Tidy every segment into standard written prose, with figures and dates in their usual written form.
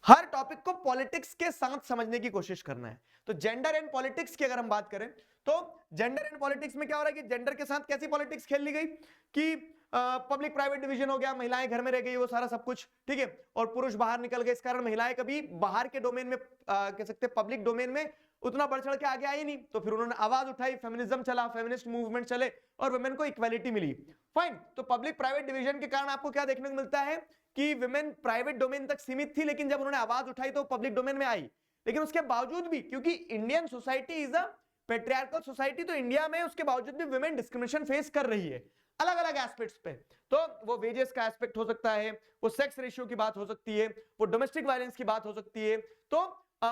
हर topic को politics के साथ समझने की कोशिश करना है। तो जेंडर एंड पॉलिटिक्स की अगर हम बात करें तो जेंडर एंड पॉलिटिक्स में क्या हो रहा है कि जेंडर के साथ कैसी पॉलिटिक्स खेल ली गई कि पब्लिक प्राइवेट डिवीजन हो गया, महिलाएं घर में रह गई, वो सारा सब कुछ ठीक है, और पुरुष बाहर निकल गए, इस कारण महिलाएं कभी बाहर के डोमेन में कह सकते पब्लिक डोमेन में उतना बढ़ चढ़ के आगे आई नहीं। तो फिर उन्होंने आवाज उठाई, फेमिनिज्म चला, फेमिनिस्ट मूवमेंट चले और वुमेन को इक्वालिटी मिली। फाइन, तो पब्लिक प्राइवेट डिवीजन के कारण आपको क्या देखने को मिलता है कि विमेन प्राइवेट डोमेन तक सीमित थी, लेकिन जब उन्होंने आवाज उठाई तो पब्लिक डोमेन में आई। लेकिन उसके बावजूद भी, क्योंकि Indian society is a patriarchal society, तो इंडिया में उसके बावजूद भी विमेन डिस्क्रिमिनेशन फेस कर रही है अलग अलग एस्पेक्ट्स पे। तो वो वेजेस का एस्पेक्ट हो सकता है, वो सेक्स रेशियो की बात हो सकती है, वो डोमेस्टिक वायलेंस की बात हो सकती है, तो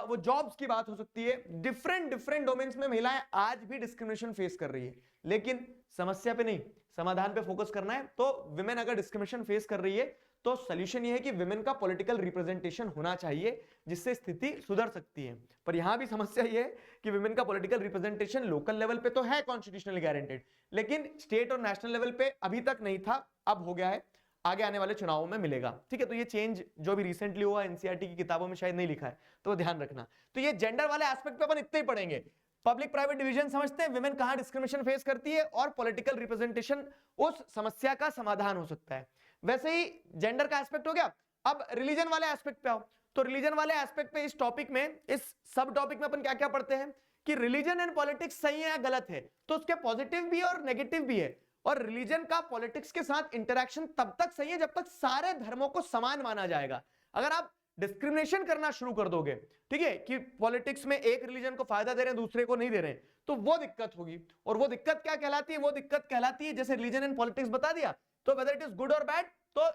वो जॉब्स की बात हो सकती है। डिफरेंट डिफरेंट डोमेन्स में महिलाएं आज भी डिस्क्रिमिनेशन फेस कर रही है, लेकिन समस्या पे नहीं, समाधान पे फोकस करना है। तो विमेन अगर डिस्क्रिमिनेशन फेस कर रही है तो सोल्यूशन ये है कि विमेन का पॉलिटिकल रिप्रेजेंटेशन होना चाहिए, जिससे स्थिति सुधर सकती है। पर यहां भी समस्या ये है कि विमेन का पॉलिटिकल रिप्रेजेंटेशन लोकल लेवल पे तो है कॉन्स्टिट्यूशनली गारंटेड, लेकिन स्टेट और नेशनल लेवल पे अभी तक नहीं था, अब हो गया है, आगे आने वाले चुनावों में मिलेगा। ठीक है, तो ये चेंज जो भी रिसेंटली हुआ एनसीईआरटी की किताबों में शायद नहीं लिखा है, तो ध्यान रखना। तो ये जेंडर वाले एस्पेक्ट पे अपन इतने ही पढ़ेंगे। पब्लिक प्राइवेट डिवीजन समझते हैं, विमेन कहां डिस्क्रिमिनेशन फेस करती है और पॉलिटिकल रिप्रेजेंटेशन उस समस्या का समाधान हो सकता है। वैसे ही जेंडर का एस्पेक्ट हो गया। अब रिलीजन वाले एस्पेक्ट पे आओ। तो रिलीजन वाले एस्पेक्ट पे इस टॉपिक में, इस सब टॉपिक में अपन क्या क्या पढ़ते हैं कि रिलीजन एंड पॉलिटिक्स सही है या गलत है। तो उसके पॉजिटिव भी है और नेगेटिव भी है, और रिलीजन का पॉलिटिक्स के साथ इंटरेक्शन तब तक सही है जब तक सारे धर्मों को समान माना जाएगा। अगर आप डिस्क्रिमिनेशन करना शुरू कर दोगे, ठीक है, कि पॉलिटिक्स में एक रिलीजन को फायदा दे रहे हैं दूसरे को नहीं दे रहे हैं, तो वो दिक्कत होगी। और वो दिक्कत क्या कहलाती है? वो दिक्कत कहलाती है, जैसे रिलीजन एंड पॉलिटिक्स बता दिया, तो वेदर इट इज गुड और बैड, तो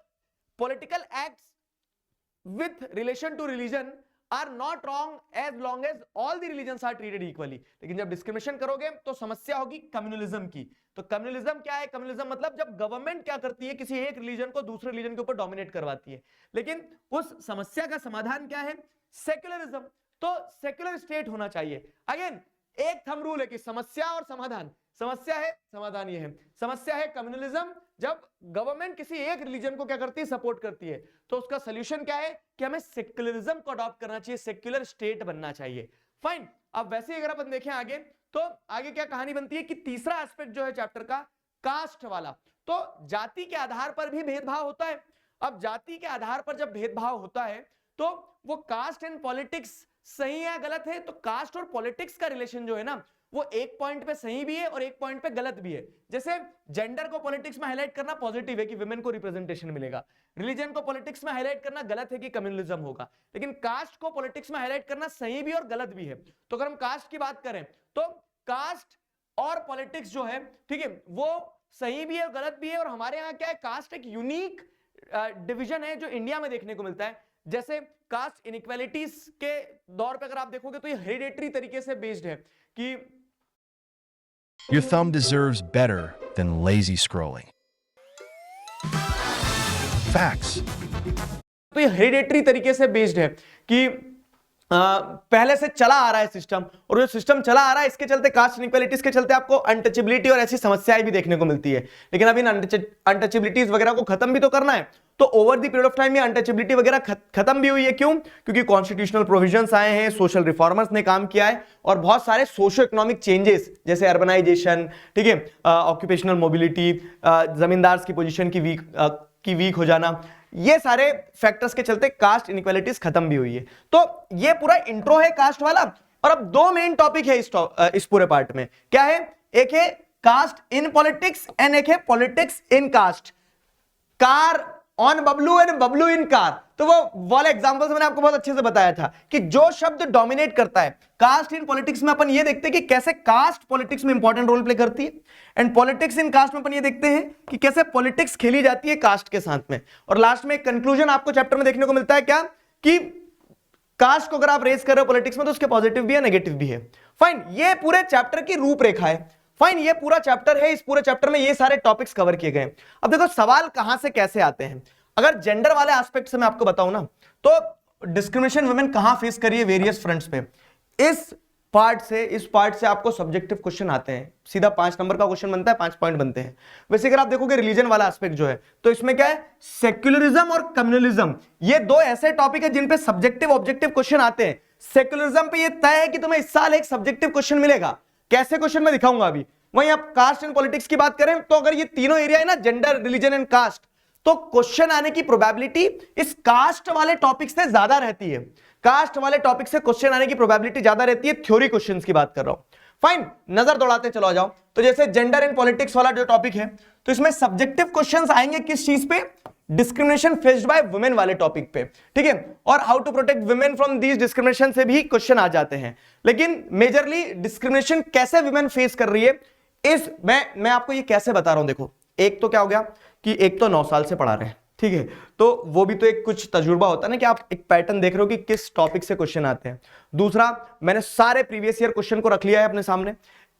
political acts with relation to religion are not wrong as long as all the religions are treated equally. लेकिन जब डिस्क्रिमिनेशन करोगे तो समस्या होगी कम्युनलिज्म की। तो कम्युनलिज्म क्या है? कम्युनलिज्म मतलब जब गवर्नमेंट क्या करती है, किसी एक रिलीजन को दूसरे रिलीजन के ऊपर डोमिनेट करवाती है। लेकिन उस समस्या का समाधान क्या है? सेक्युलरिज्म। तो सेक्युलर स्टेट होना चाहिए। अगेन एक थंब रूल है कि समस्या और समाधान, समस्या है समाधान ये है। समस्या है कम्युनलिज्म, जब गवर्नमेंट किसी एक रिलीजन को क्या करती है? सपोर्ट करती है। तो उसका सोल्यूशन क्या है कि हमें सेक्युलरिज्म को अडॉप्ट करना चाहिए, सेक्युलर स्टेट बनना चाहिए। फाइन। अब वैसे ही अगर अपन देखें आगे, तो आगे क्या कहानी बनती है कि तीसरा एस्पेक्ट जो है चैप्टर का, कास्ट वाला। तो जाति के आधार पर भी भेदभाव होता है। अब जाति के आधार पर जब भेदभाव होता है तो वो कास्ट एंड पॉलिटिक्स सही है गलत है? तो कास्ट और पॉलिटिक्स का रिलेशन जो है ना, वो एक पॉइंट पे सही भी है और एक पॉइंट पे गलत भी है। जैसे जेंडर को पॉलिटिक्स में हाईलाइट करना पॉजिटिव है कि विमेन को रिप्रेजेंटेशन मिलेगा, रिलीजन को पॉलिटिक्स में हाईलाइट करना गलत है कि कम्युनलिज्म होगा। लेकिन कास्ट को पॉलिटिक्स में हाईलाइट करना सही भी और गलत भी है। तो अगर हम कास्ट की बात करें तो कास्ट और पॉलिटिक्स जो है, ठीक है, वो सही भी है और गलत भी है। और हमारे यहाँ क्या है, कास्ट एक यूनिक डिवीजन है जो इंडिया में देखने को मिलता है। जैसे कास्ट इनइक्वालिटीज के दौर पे अगर आप देखोगे तो ये हेरिडेटरी तरीके से बेस्ड है कि Your thumb deserves better than lazy scrolling. Facts. तो ये हेरिडेटरी तरीके से बेस्ड है कि पहले से चला आ रहा है सिस्टम, और जो सिस्टम चला आ रहा है इसके चलते, कास्ट इनइक्वालिटीज के चलते आपको अनटचेबिलिटी और ऐसी समस्याएं भी देखने को मिलती है। लेकिन अभी अनटचेबिलिटीज वगैरह को खत्म भी तो करना है। तो over the period of time ये अनटचेबिलिटी वगैरह खत्म भी हुई है। क्यों? क्योंकि कॉन्स्टिट्यूशनल प्रोविजंस आए हैं, सोशल रिफॉर्मर्स ने काम किया है, और बहुत सारे सोशो इकोनॉमिक चेंजेस जैसे अर्बनाइजेशन, ठीक है, ऑक्यूपेशनल मोबिलिटी, जमींदार की पोजीशन की वीक हो जाना, ये सारे फैक्टर्स के चलते कास्ट इनइक्वालिटीज खत्म भी हुई है। तो ये पूरा इंट्रो है कास्ट वाला। और अब दो मेन टॉपिक है इस पूरे पार्ट में। क्या है? एक है कास्ट इन पॉलिटिक्स एंड एक है politics in caste. Car on Bablu and Bablu in car. तो वो वाले एग्जांपल्स मैंने आपको बहुत अच्छे से बताया था कि जो शब्द डोमिनेट करता है कास्ट इन पॉलिटिक्स में, अपन ये देखते हैं कि कैसे कास्ट पॉलिटिक्स में इंपॉर्टेंट रोल प्ले करती है, एंड पॉलिटिक्स इन कास्ट में अपन ये देखते हैं कि कैसे पॉलिटिक्स खेली जाती है कास्ट के साथ में। और लास्ट में एक कंक्लूजन आपको चैप्टर में देखने को मिलता है, क्या कि कास्ट को अगर आप रेज कर रहे हो पॉलिटिक्स में तो उसके पॉजिटिव भी है, नेगेटिव भी है। फाइन, ये पूरे चैप्टर की रूपरेखा है। फाइन, ये पूरा चैप्टर है। इस पूरे चैप्टर में ये सारे टॉपिक्स कवर किए गए। अब देखो सवाल कहां से कैसे आते हैं। अगर जेंडर वाले एस्पेक्ट से मैं आपको बताऊं ना, तो डिस्क्रिमिनेशन वुमेन कहां फेस करिए वेरियस फ्रंट्स पे। इस पार्ट से, इस पार्ट से आपको सब्जेक्टिव क्वेश्चन आते हैं, सीधा 5 नंबर का क्वेश्चन बनता है, 5 पॉइंट बनते हैं। वैसे अगर आप देखोगे रिलीजन वाला एस्पेक्ट जो है, तो इसमें क्या है, सेक्युलरिज्म और कम्युनलिज्म, ये दो ऐसे टॉपिक है जिन पे सब्जेक्टिव ऑब्जेक्टिव क्वेश्चन आते हैं। सेक्युलरिज्म पे ये तय है कि तुम्हें इस साल एक सब्जेक्टिव क्वेश्चन मिलेगा। कैसे क्वेश्चन मैं दिखाऊंगा अभी। वहीं आप कास्ट एंड पॉलिटिक्स की बात करें तो अगर ये तीनों एरिया है ना, जेंडर, रिलीजन एंड कास्ट, तो क्वेश्चन आने की प्रोबेबिलिटी इस कास्ट वाले टॉपिक से ज्यादा रहती है। कास्ट वाले टॉपिक से क्वेश्चन आने की प्रोबेबिलिटी ज्यादा रहती है, थ्योरी क्वेश्चंस की बात कर रहा हूं। फाइन, नजर दौड़ाते चलो आ जाओ। तो जैसे जेंडर एंड पॉलिटिक्स वाला जो टॉपिक है, तो इसमें सब्जेक्टिव क्वेश्चंस आएंगे किस चीज पे, डिस्क्रिमिनेशन फेस्ड बाय वुमेन वाले टॉपिक पे, ठीक है। और how to protect women from these discrimination से भी क्वेश्चन आ जाते हैं। लेकिन मेजरली डिस्क्रिमिनेशन कैसे वुमेन फेस कर रही है, इस मैं आपको ये कैसे बता रहा हूं। देखो, एक तो क्या हो गया कि एक तो 9 साल से पढ़ा रहे हैं, ठीक है, तो वो भी तो एक कुछ तजुर्बा होता है ना, कि आप एक पैटर्न देख रहे हो कि किस टॉपिक से क्वेश्चन आते हैं। दूसरा, मैंने सारे प्रीवियस ईयर क्वेश्चन को रख लिया है अपने सामने।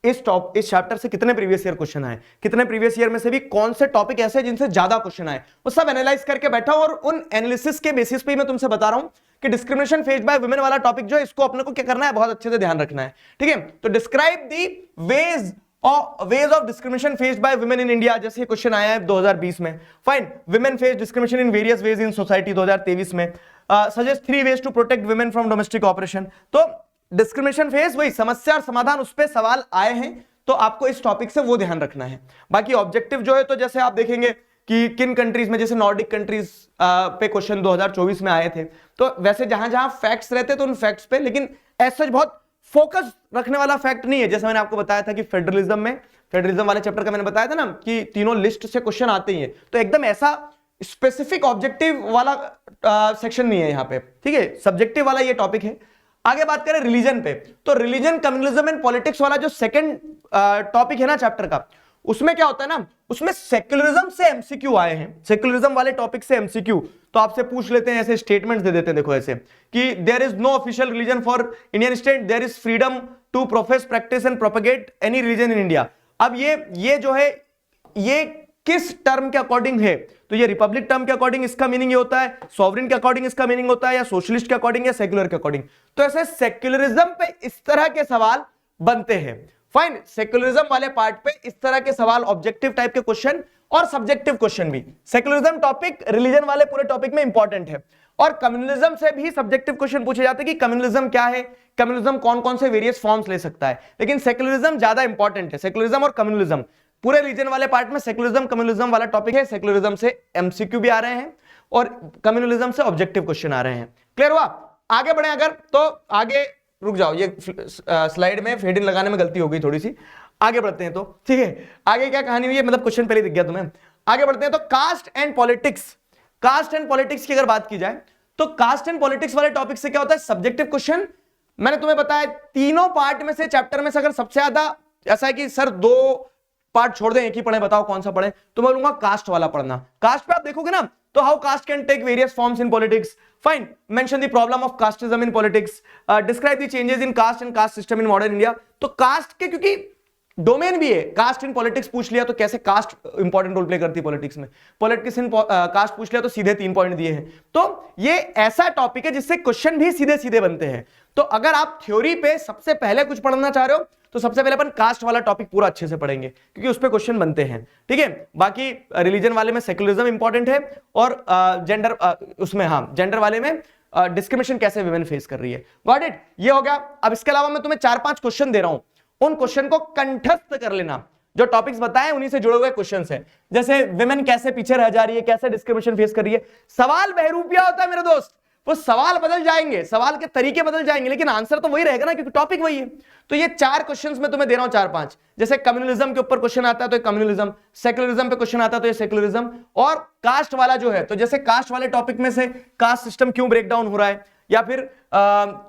इस चैप्टर से कितने प्रीवियस ईयर क्वेश्चन आए, कितने प्रीवियस ईयर में से भी कौन से टॉपिक ऐसे जिनसे ज्यादा क्वेश्चन आए, वो सब एनालाइज करके बैठा हूं। और उन एनालिसिस के बेसिस पे मैं तुमसे बता रहा हूं कि डिस्क्रिमिनेशन फेस्ड बाय वुमेन वाला टॉपिक जो है, इसको अपने को क्या करना है, बहुत अच्छे से ध्यान रखना है, ठीक है। तो describe the ways of discrimination faced by women in India, जैसे क्वेश्चन आया है 2020 में। Fine, women face discrimination in various ways in society 2023 में। Suggest 3 ways to protect women from domestic operation. तो डिस्क्रिमिनेशन फेस, वही समस्या और समाधान, उस पर सवाल आए हैं, तो आपको इस टॉपिक से वो ध्यान रखना है। बाकी ऑब्जेक्टिव जो है, तो जैसे आप देखेंगे कि किन कंट्रीज में, जैसे नॉर्डिक कंट्रीज पे क्वेश्चन 2024 में आए थे, तो वैसे जहां जहां फैक्ट्स रहते तो उन फैक्ट्स पे, लेकिन ऐसा बहुत फोकस रखने वाला फैक्ट नहीं है। जैसे मैंने आपको बताया था कि फेडरलिज्म में, फेडरलिज्म वाले चैप्टर का मैंने बताया था ना कि तीनों लिस्ट से क्वेश्चन आते ही हैं, तो एकदम ऐसा स्पेसिफिक ऑब्जेक्टिव वाला सेक्शन नहीं है यहाँ पे, ठीक है, सब्जेक्टिव वाला ये टॉपिक है। आगे बात करें रिलीजन पे, तो रिलीजन, कम्युनलिज्म एंड पॉलिटिक्स वाला जो सेकंड टॉपिक है ना चैप्टर का, उसमें क्या होता है ना, उसमें सेक्युलरिज्म से एमसीक्यू आए हैं, सेक्युलरिज्म वाले टॉपिक से एमसीक्यू। तो आपसे पूछ लेते हैं, ऐसे स्टेटमेंट्स दे देते हैं, देखो ऐसे कि there is no official religion for Indian state, there is freedom to profess, practice and propagate any religion in India. अब ये जो है, ये किस टर्म के अकॉर्डिंग है, तो ये रिपब्लिक टर्म के अकॉर्डिंग इसका मीनिंग ये होता है, सॉवरेन के अकॉर्डिंग इसका मीनिंग होता है, या सोशलिस्ट के अकॉर्डिंग, या सेक्युलर के अकॉर्डिंग। तो ऐसे सेक्युलरिज्म पे इस तरह के सवाल बनते हैं। फाइन, सेक्युलरिज्म वाले पार्ट पे इस तरह के सवाल, ऑब्जेक्टिव टाइप के क्वेश्चन और सब्जेक्टिव क्वेश्चन भी। सेक्युलरिज्म टॉपिक रिलीजन वाले पूरे टॉपिक में इंपॉर्टेंट है। और कम्युनलिज्म से भी सब्जेक्टिव क्वेश्चन पूछे जाते हैं कि कम्युनलिज्म क्या है, कम्युनलिज्म कौन कौन से वेरियस फॉर्म्स ले सकता है। लेकिन सेक्युलरिज्म ज्यादा इंपॉर्टेंट है, सेक्युलरिज्म और कम्युनलिज्म पूरे रीजन वाले पार्ट में। सेक्युलरिज्म कम्युनलिज्म वाला टॉपिक है, सेक्युलरिज्म से एमसीक्यू भी आ रहे हैं और कम्युनलिज्म से ऑब्जेक्टिव क्वेश्चन आ रहे हैं। क्लियर हुआ? आगे बढ़े अगर, तो आगे रुक जाओ, ये स्लाइड में फेड इन लगाने में गलती हो गई थोड़ी सी, आगे बढ़ते हैं। तो ठीक है, आगे क्या कहानी हुई है, मतलब क्वेश्चन पहले दिख गया तुम्हें। आगे बढ़ते हैं, तो caste and politics, caste and politics की अगर बात की जाए, तो कास्ट एंड पॉलिटिक्स वाले टॉपिक से क्या होता है, सब्जेक्टिव क्वेश्चन। मैंने तुम्हें बताया तीनों पार्ट में से, चैप्टर में से अगर सबसे ज्यादा ऐसा है कि सर 2 पार्ट छोड़ दें, एक ही पढ़े, बताओ कौन सा पढ़े, तो मैं बोलूंगा कास्ट वाला पढ़ना। कास्ट पे आप देखोगे ना, तो how caste can take various forms in politics, fine, mention the problem of casteism in politics, describe the changes in caste and caste system in modern India. तो कास्ट के क्योंकि डोमेन भी है, कास्ट इन पॉलिटिक्स पूछ लिया तो कैसे cast important role play करती है पॉलिटिक्स में, पॉलिटिक्स इन कास्ट पूछ लिया तो सीधे 3 पॉइंट दिए हैं। तो ये ऐसा टॉपिक है जिससे क्वेश्चन भी सीधे सीधे बनते हैं। तो अगर आप थ्योरी पे सबसे पहले कुछ पढ़ना चाह रहे हो, तो सबसे पहले अपन कास्ट वाला टॉपिक पूरा अच्छे से पढ़ेंगे, क्योंकि उस पे क्वेश्चन बनते हैं, ठीक है। बाकी रिलीजन वाले में सेक्युलरिज्म इंपॉर्टेंट है, और जेंडर उसमें, हाँ, जेंडर वाले में डिस्क्रिमिनेशन कैसे वुमेन फेस कर रही है। Got it? ये हो गया। अब इसके अलावा मैं तुम्हें 4-5 क्वेश्चन दे रहा हूं, उन क्वेश्चन को कंठस्थ कर लेना। जो टॉपिक्स बताए उन्हीं से जुड़े हुए क्वेश्चंस हैं, जैसे विमेन कैसे पीछे रह जा रही है, कैसे डिस्क्रिमिनेशन फेस कर रही है। सवाल बहरूपिया होता है मेरे दोस्त, वो सवाल बदल जाएंगे, सवाल के तरीके बदल जाएंगे, लेकिन आंसर तो वही रहेगा ना, क्योंकि टॉपिक वही है। तो ये 4 क्वेश्चंस मैं तुम्हें दे रहा हूं, 4-5। जैसे कम्युनलिज्म के ऊपर क्वेश्चन आता है तो कम्युनलिज्म, सेक्युलरिज्म पे क्वेश्चन आता है तो ये सेक्युलरिज्म, और कास्ट वाला जो है, तो जैसे कास्ट वाले टॉपिक में से कास्ट सिस्टम क्यों ब्रेक डाउन हो रहा है, या फिर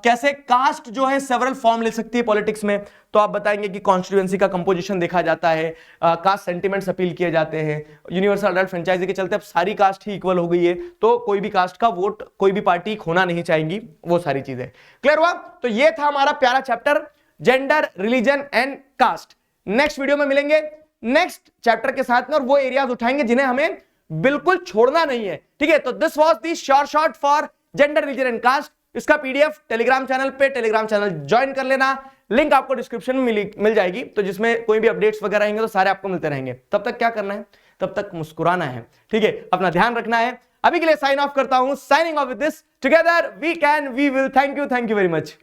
कैसे कास्ट जो है सेवरल फॉर्म ले सकती है पॉलिटिक्स में। तो आप बताएंगे कि कॉन्स्टिट्यूएंसी का कंपोजिशन देखा जाता है, कास्ट सेंटिमेंट्स अपील किए जाते हैं, यूनिवर्सल अडल्ट फ्रेंचाइजी के चलते अब सारी कास्ट ही इक्वल हो गई है, तो कोई भी कास्ट का वोट कोई भी पार्टी खोना नहीं चाहेंगी, वो सारी चीजें। क्लियर हुआ? तो ये था हमारा प्यारा chapter, gender, religion and caste. Next video में मिलेंगे नेक्स्ट चैप्टर के साथ में, और वो एरियाज उठाएंगे जिन्हें हमें बिल्कुल छोड़ना नहीं है, ठीक है। तो this was the short for gender, religion and caste. इसका पीडीएफ टेलीग्राम चैनल पे, टेलीग्राम चैनल ज्वाइन कर लेना, लिंक आपको डिस्क्रिप्शन में मिल जाएगी, तो जिसमें कोई भी अपडेट्स वगैरह आएंगे तो सारे आपको मिलते रहेंगे। तब तक क्या करना है, तब तक मुस्कुराना है, ठीक है, अपना ध्यान रखना है। अभी के लिए साइन ऑफ करता हूं, signing off with this, together we can we will. Thank you very much.